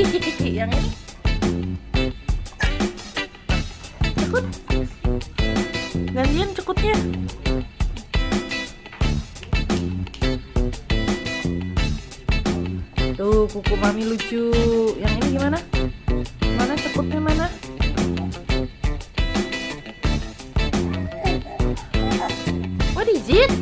Yang ini cekut. Gantian cekutnya. Tuh kuku mami lucu. Yang ini gimana? Mana cekutnya mana? What is it?